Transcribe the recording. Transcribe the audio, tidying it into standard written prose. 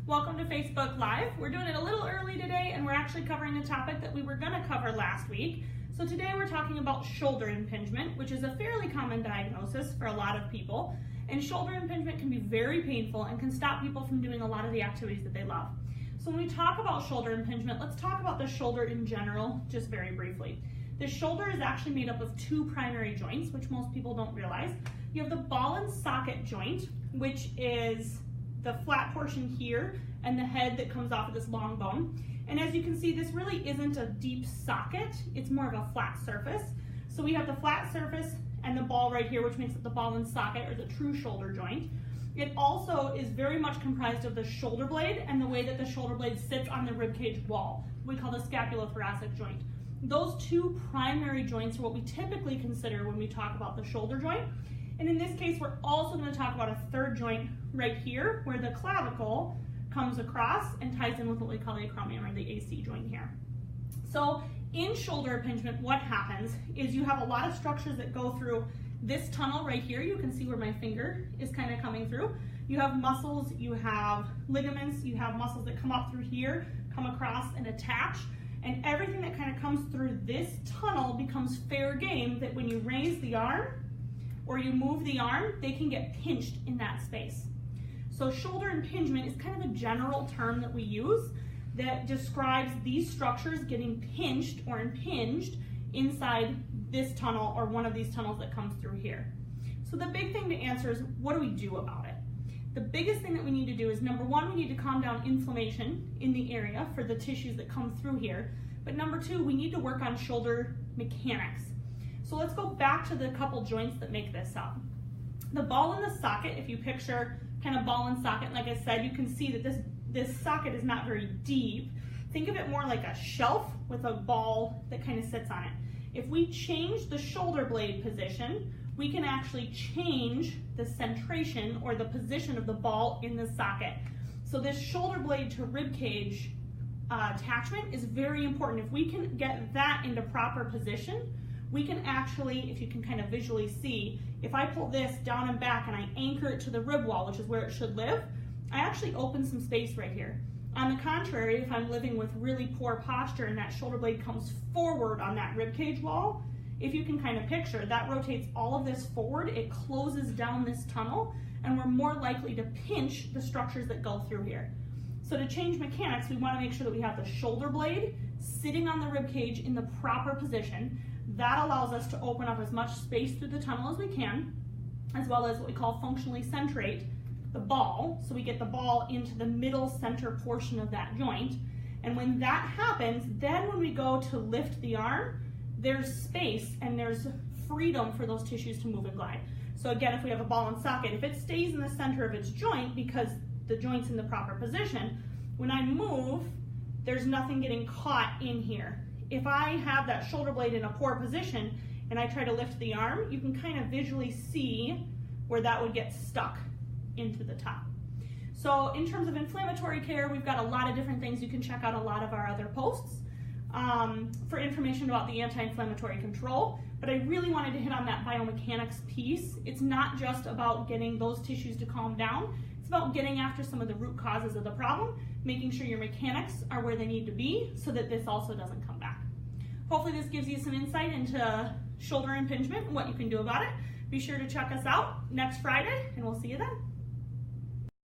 Welcome to Facebook Live. We're doing it a little early today and we're actually covering a topic that we were going to cover last week. So today we're talking about shoulder impingement, which is a fairly common diagnosis for a lot of people. And shoulder impingement can be very painful and can stop people from doing a lot of the activities that they love. So when we talk about shoulder impingement, let's talk about the shoulder in general, just very briefly. The shoulder is actually made up of two primary joints, which most people don't realize. You have the ball and socket joint, which is the flat portion here and the head that comes off of this long bone. And as you can see, this really isn't a deep socket, it's more of a flat surface. So we have the flat surface and the ball right here, which makes it the ball and socket, or the true shoulder joint. It also is very much comprised of the shoulder blade and the way that the shoulder blade sits on the ribcage wall, we call the scapulothoracic joint. Those two primary joints are what we typically consider when we talk about the shoulder joint. And in this case, we're also going to talk about a third joint right here, where the clavicle comes across and ties in with what we call the acromion, or the AC joint here. So in shoulder impingement, what happens is you have a lot of structures that go through this tunnel right here. You can see where my finger is kind of coming through. You have muscles, you have ligaments, you have muscles that come up through here, come across and attach. And everything that kind of comes through this tunnel becomes fair game that when you raise the arm or you move the arm, they can get pinched in that space. So shoulder impingement is kind of a general term that we use that describes these structures getting pinched or impinged inside this tunnel or one of these tunnels that comes through here. So the big thing to answer is, what do we do about it? The biggest thing that we need to do is, number one, we need to calm down inflammation in the area for the tissues that come through here. But number two, we need to work on shoulder mechanics. So let's go back to the couple joints that make this up. The ball and the socket, if you picture kind of ball and socket, like I said, you can see that this socket is not very deep. Think of it more like a shelf with a ball that kind of sits on it. If we change the shoulder blade position, we can actually change the centration or the position of the ball in the socket. So this shoulder blade to rib cage attachment is very important. If we can get that into proper position, we can actually, if you can kind of visually see, if I pull this down and back and I anchor it to the rib wall, which is where it should live, I actually open some space right here. On the contrary, if I'm living with really poor posture and that shoulder blade comes forward on that rib cage wall, if you can kind of picture, that rotates all of this forward, it closes down this tunnel, and we're more likely to pinch the structures that go through here. So to change mechanics, we want to make sure that we have the shoulder blade sitting on the rib cage in the proper position. That allows us to open up as much space through the tunnel as we can, as well as what we call functionally centrate the ball, so we get the ball into the middle center portion of that joint. And when that happens, then when we go to lift the arm, there's space and there's freedom for those tissues to move and glide. So again, if we have a ball and socket, if it stays in the center of its joint because the joint's in the proper position, when I move, there's nothing getting caught in here. If I have that shoulder blade in a poor position and I try to lift the arm, you can kind of visually see where that would get stuck into the top. So in terms of inflammatory care, we've got a lot of different things. You can check out a lot of our other posts for information about the anti-inflammatory control, but I really wanted to hit on that biomechanics piece. It's not just about getting those tissues to calm down, it's about getting after some of the root causes of the problem, making sure your mechanics are where they need to be so that this also doesn't come back. Hopefully this gives you some insight into shoulder impingement and what you can do about it. Be sure to check us out next Friday, and we'll see you then.